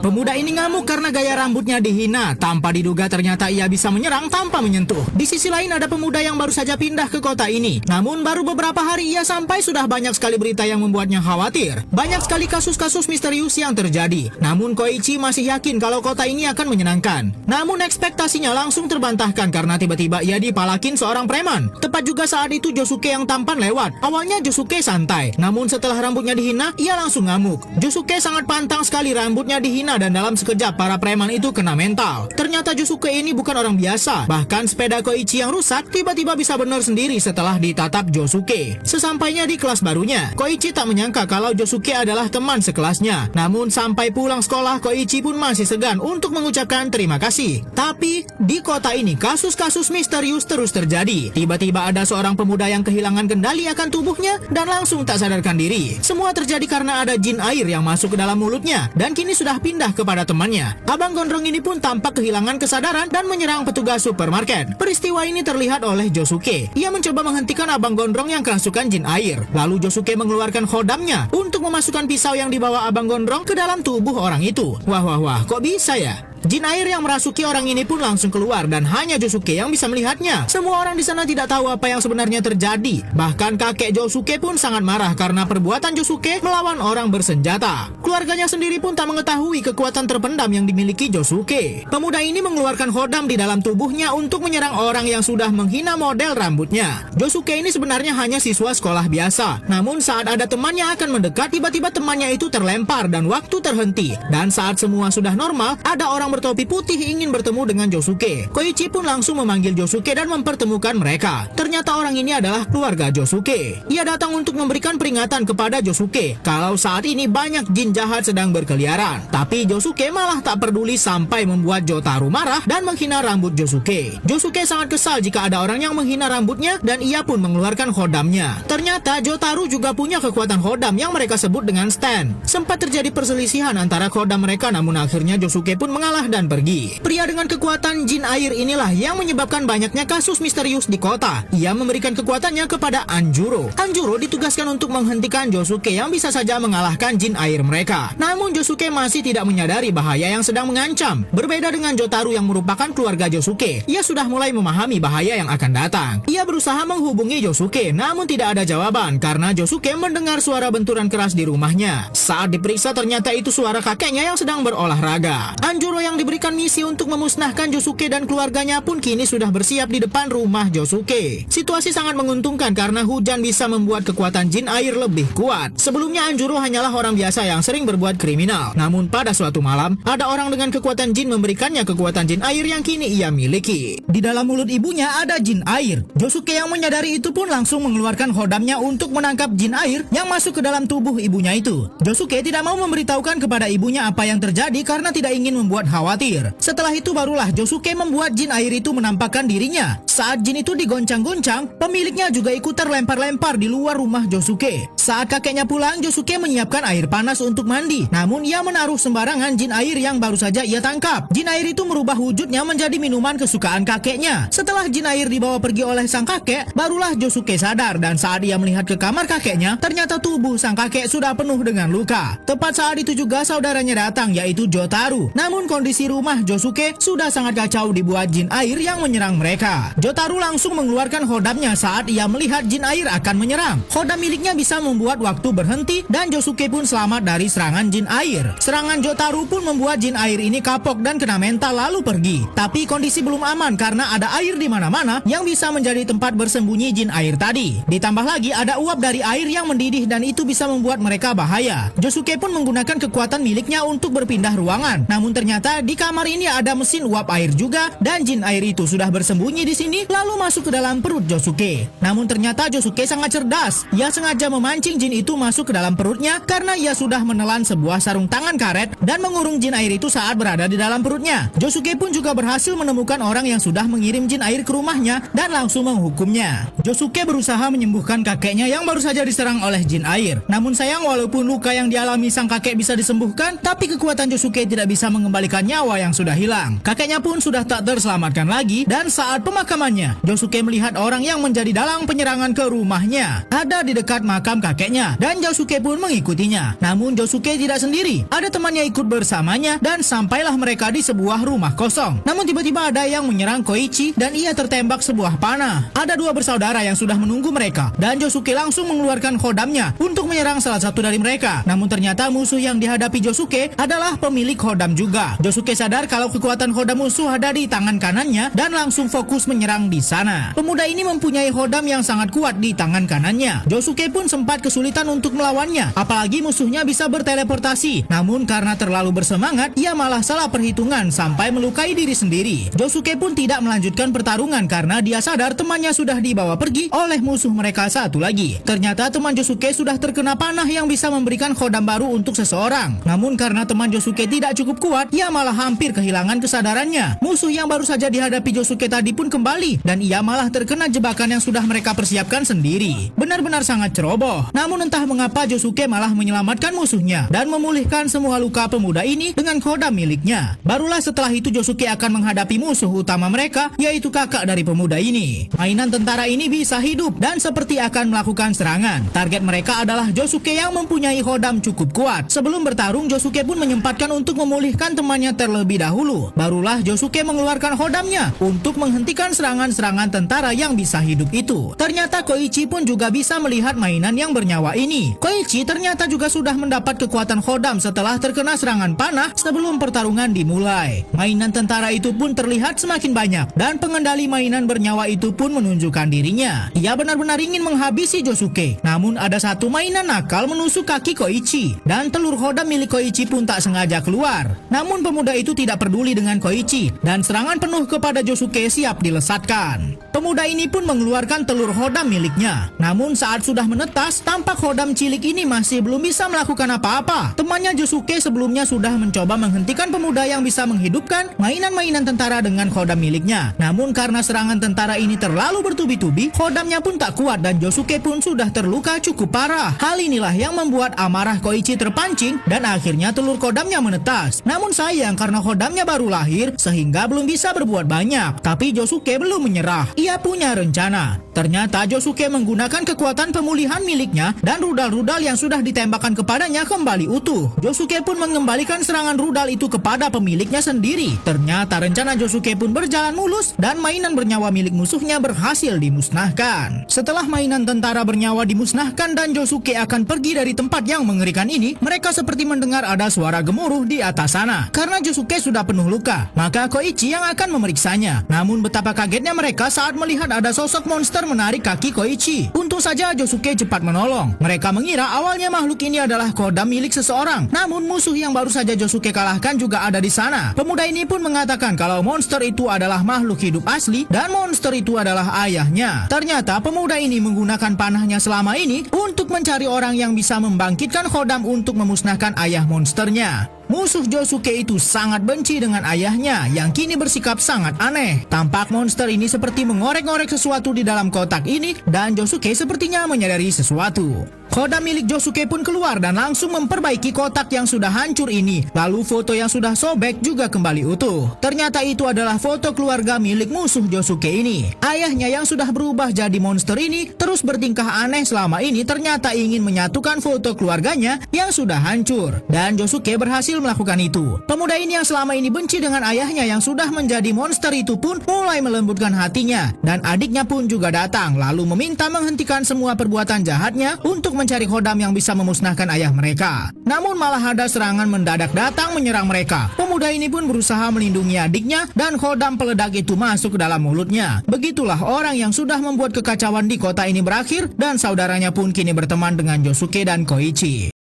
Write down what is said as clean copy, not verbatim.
Pemuda ini ngamuk karena gaya rambutnya dihina. Tanpa diduga ternyata ia bisa menyerang tanpa menyentuh. Di sisi lain ada pemuda yang baru saja pindah ke kota ini. Namun baru beberapa hari ia sampai sudah banyak sekali berita yang membuatnya khawatir. Banyak sekali kasus-kasus misterius yang terjadi. Namun Koichi masih yakin kalau kota ini akan menyenangkan. Namun ekspektasinya langsung terbantahkan karena tiba-tiba ia dipalakin seorang preman. Tepat juga saat itu Josuke yang tampan lewat. Awalnya Josuke santai. Namun setelah rambutnya dihina, ia langsung ngamuk. Josuke sangat pantang sekali rambutnya dihina dan dalam sekejap para preman itu kena mental. Ternyata Josuke ini bukan orang biasa. Bahkan sepeda Koichi yang rusak tiba-tiba bisa benar sendiri setelah ditatap Josuke. Sesampainya di kelas barunya, Koichi tak menyangka kalau Josuke adalah teman sekelasnya. Namun sampai pulang sekolah, Koichi pun masih segan untuk mengucapkan terima kasih. Tapi di kota ini kasus-kasus misterius terus terjadi. Tiba-tiba ada seorang pemuda yang kehilangan kendali akan tubuhnya dan langsung tak sadarkan diri. Semua terjadi karena ada jin air yang masuk ke dalam mulutnya dan kini sudah pindah kepada temannya. Abang gondrong ini pun tampak kehilangan kesadaran dan menyerang petugas supermarket. Peristiwa ini terlihat oleh Josuke. Ia mencoba menghentikan abang gondrong yang kerasukan jin air. Lalu Josuke mengeluarkan khodamnya untuk memasukkan pisau yang dibawa abang gondrong ke dalam tubuh orang itu. Wah, kok bisa ya? Jin air yang merasuki orang ini pun langsung keluar dan hanya Josuke yang bisa melihatnya. Semua orang di sana tidak tahu apa yang sebenarnya terjadi. Bahkan kakek Josuke pun sangat marah karena perbuatan Josuke melawan orang bersenjata. Keluarganya sendiri pun tak mengetahui kekuatan terpendam yang dimiliki Josuke. Pemuda ini mengeluarkan khodam di dalam tubuhnya untuk menyerang orang yang sudah menghina model rambutnya. Josuke ini sebenarnya hanya siswa sekolah biasa. Namun saat ada temannya akan mendekat, tiba-tiba temannya itu terlempar dan waktu terhenti. Dan saat semua sudah normal, ada orang bertopi putih ingin bertemu dengan Josuke. Koichi pun langsung memanggil Josuke dan mempertemukan mereka. Ternyata orang ini adalah keluarga Josuke. Ia datang untuk memberikan peringatan kepada Josuke kalau saat ini banyak jin jahat sedang berkeliaran. Tapi Josuke malah tak peduli sampai membuat Jotaro marah dan menghina rambut Josuke. Josuke sangat kesal jika ada orang yang menghina rambutnya dan ia pun mengeluarkan khodamnya. Ternyata Jotaro juga punya kekuatan khodam yang mereka sebut dengan stand. Sempat terjadi perselisihan antara khodam mereka, namun akhirnya Josuke pun mengalah dan pergi. Pria dengan kekuatan jin air inilah yang menyebabkan banyaknya kasus misterius di kota. Ia memberikan kekuatannya kepada Anjuro. Anjuro ditugaskan untuk menghentikan Josuke yang bisa saja mengalahkan jin air mereka. Namun Josuke masih tidak menyadari bahaya yang sedang mengancam. Berbeda dengan Jotaro yang merupakan keluarga Josuke, ia sudah mulai memahami bahaya yang akan datang. Ia berusaha menghubungi Josuke, namun tidak ada jawaban karena Josuke mendengar suara benturan keras di rumahnya. Saat diperiksa ternyata itu suara kakeknya yang sedang berolahraga. Anjuro yang diberikan misi untuk memusnahkan Josuke dan keluarganya pun kini sudah bersiap di depan rumah Josuke. Situasi sangat menguntungkan karena hujan bisa membuat kekuatan jin air lebih kuat. Sebelumnya Anjuro hanyalah orang biasa yang sering berbuat kriminal. Namun pada suatu malam, ada orang dengan kekuatan jin memberikannya kekuatan jin air yang kini ia miliki. Di dalam mulut ibunya ada jin air. Josuke yang menyadari itu pun langsung mengeluarkan khodamnya untuk menangkap jin air yang masuk ke dalam tubuh ibunya itu. Josuke tidak mau memberitahukan kepada ibunya apa yang terjadi karena tidak ingin membuat khawatir. Setelah itu barulah Josuke membuat jin air itu menampakkan dirinya. Saat jin itu digoncang-goncang, pemiliknya juga ikut terlempar-lempar di luar rumah Josuke. Saat kakeknya pulang, Josuke menyiapkan air panas untuk mandi. Namun ia menaruh sembarangan jin air yang baru saja ia tangkap. Jin air itu merubah wujudnya menjadi minuman kesukaan kakeknya. Setelah jin air dibawa pergi oleh sang kakek, barulah Josuke sadar dan saat ia melihat ke kamar kakeknya, ternyata tubuh sang kakek sudah penuh dengan luka. Tepat saat itu juga saudaranya datang, yaitu Jotaro. Namun kondisi rumah Josuke sudah sangat kacau dibuat jin air yang menyerang mereka. Jotaro langsung mengeluarkan khodamnya saat ia melihat jin air akan menyerang. Khodam miliknya bisa membuat waktu berhenti dan Josuke pun selamat dari serangan jin air. Serangan Jotaro pun membuat jin air ini kapok dan kena mental lalu pergi. Tapi kondisi belum aman karena ada air di mana-mana yang bisa menjadi tempat bersembunyi jin air tadi. Ditambah lagi ada uap dari air yang mendidih dan itu bisa membuat mereka bahaya. Josuke pun menggunakan kekuatan miliknya untuk berpindah ruangan. Namun ternyata di kamar ini ada mesin uap air juga dan jin air itu sudah bersembunyi di sini lalu masuk ke dalam perut Josuke. Namun ternyata Josuke sangat cerdas. Ia sengaja memancing jin itu masuk ke dalam perutnya karena ia sudah menelan sebuah sarung tangan karet dan mengurung jin air itu saat berada di dalam perutnya. Josuke pun juga berhasil menemukan orang yang sudah mengirim jin air ke rumahnya dan langsung menghukumnya. Josuke berusaha menyembuhkan kakeknya yang baru saja diserang oleh jin air. Namun sayang walaupun luka yang dialami sang kakek bisa disembuhkan, tapi kekuatan Josuke tidak bisa mengembalikan menyelamatkan nyawa yang sudah hilang. Kakeknya pun sudah tak terselamatkan lagi, dan saat pemakamannya, Josuke melihat orang yang menjadi dalang penyerangan ke rumahnya ada di dekat makam kakeknya, dan Josuke pun mengikutinya. Namun Josuke tidak sendiri, ada temannya ikut bersamanya, dan sampailah mereka di sebuah rumah kosong. Namun tiba-tiba ada yang menyerang Koichi dan ia tertembak sebuah panah. Ada dua bersaudara yang sudah menunggu mereka, dan Josuke langsung mengeluarkan hodamnya untuk menyerang salah satu dari mereka. Namun ternyata musuh yang dihadapi Josuke adalah pemilik hodam juga. Josuke sadar kalau kekuatan hodam musuh ada di tangan kanannya dan langsung fokus menyerang di sana. Pemuda ini mempunyai hodam yang sangat kuat di tangan kanannya. Josuke pun sempat kesulitan untuk melawannya, apalagi musuhnya bisa berteleportasi. Namun karena terlalu bersemangat, ia malah salah perhitungan sampai melukai diri sendiri. Josuke pun tidak melanjutkan pertarungan karena dia sadar temannya sudah dibawa pergi oleh musuh mereka satu lagi. Ternyata teman Josuke sudah terkena panah yang bisa memberikan hodam baru untuk seseorang. Namun karena teman Josuke tidak cukup kuat, ia malah hampir kehilangan kesadarannya. Musuh yang baru saja dihadapi Josuke tadi pun kembali, dan ia malah terkena jebakan yang sudah mereka persiapkan sendiri. Benar-benar sangat ceroboh. Namun entah mengapa Josuke malah menyelamatkan musuhnya dan memulihkan semua luka pemuda ini dengan hodam miliknya. Barulah setelah itu Josuke akan menghadapi musuh utama mereka, yaitu kakak dari pemuda ini. Mainan tentara ini bisa hidup dan seperti akan melakukan serangan. Target mereka adalah Josuke yang mempunyai hodam cukup kuat. Sebelum bertarung, Josuke pun menyempatkan untuk memulihkan temannya terlebih dahulu. Barulah Josuke mengeluarkan hodamnya untuk menghentikan serangan-serangan tentara yang bisa hidup itu. Ternyata Koichi pun juga bisa melihat mainan yang bernyawa ini. Koichi ternyata juga sudah mendapat kekuatan hodam setelah terkena serangan panah sebelum pertarungan dimulai. Mainan tentara itu pun terlihat semakin banyak, dan pengendali mainan bernyawa itu pun menunjukkan dirinya. Ia benar-benar ingin menghabisi Josuke. Namun ada satu mainan nakal menusuk kaki Koichi, dan telur hodam milik Koichi pun tak sengaja keluar. Namun pemuda itu tidak peduli dengan Koichi, dan serangan penuh kepada Josuke siap dilesatkan. Pemuda ini pun mengeluarkan telur hodam miliknya. Namun saat sudah menetas, tampak hodam cilik ini masih belum bisa melakukan apa-apa. Temannya Josuke sebelumnya sudah mencoba menghentikan pemuda yang bisa menghidupkan mainan-mainan tentara dengan hodam miliknya. Namun karena serangan tentara ini terlalu bertubi-tubi, hodamnya pun tak kuat dan Josuke pun sudah terluka cukup parah. Hal inilah yang membuat amarah Koichi terpancing dan akhirnya telur hodamnya menetas. Namun sayang karena hodamnya baru lahir sehingga belum bisa berbuat banyak. Tapi Josuke belum menyerah. Ia punya rencana. Ternyata Josuke menggunakan kekuatan pemulihan miliknya dan rudal-rudal yang sudah ditembakkan kepadanya kembali utuh. Josuke pun mengembalikan serangan rudal itu kepada pemiliknya sendiri. Ternyata rencana Josuke pun berjalan mulus dan mainan bernyawa milik musuhnya berhasil dimusnahkan. Setelah mainan tentara bernyawa dimusnahkan dan Josuke akan pergi dari tempat yang mengerikan ini, mereka seperti mendengar ada suara gemuruh di atas sana. Karena Josuke sudah penuh luka, maka Koichi yang akan memeriksanya. Namun betapa kagetnya mereka saat melihat ada sosok monster menarik kaki Koichi. Untung saja Josuke cepat menolong. Mereka mengira awalnya makhluk ini adalah kodam milik seseorang. Namun musuh yang baru saja Josuke kalahkan juga ada di sana. Pemuda ini pun mengatakan kalau monster itu adalah makhluk hidup asli dan monster itu adalah ayahnya. Ternyata pemuda ini menggunakan panahnya selama ini untuk mencari orang yang bisa membangkitkan kodam untuk memusnahkan ayah monsternya. Musuh Josuke itu sangat benci dengan ayahnya yang kini bersikap sangat aneh. Tampak monster ini seperti mengorek-ngorek sesuatu di dalam kotak ini dan Josuke sepertinya menyadari sesuatu. Kodam milik Josuke pun keluar dan langsung memperbaiki kotak yang sudah hancur ini. Lalu foto yang sudah sobek juga kembali utuh. Ternyata itu adalah foto keluarga milik musuh Josuke ini. Ayahnya yang sudah berubah jadi monster ini terus bertingkah aneh selama ini ternyata ingin menyatukan foto keluarganya yang sudah hancur. Dan Josuke berhasil melakukan itu. Pemuda ini yang selama ini benci dengan ayahnya yang sudah menjadi monster itu pun mulai melembutkan hatinya. Dan adiknya pun juga datang lalu meminta menghentikan semua perbuatan jahatnya untuk mencari kodam yang bisa memusnahkan ayah mereka. Namun malah ada serangan mendadak datang menyerang mereka. Pemuda ini pun berusaha melindungi adiknya dan kodam peledak itu masuk ke dalam mulutnya. Begitulah orang yang sudah membuat kekacauan di kota ini berakhir dan saudaranya pun kini berteman dengan Josuke dan Koichi.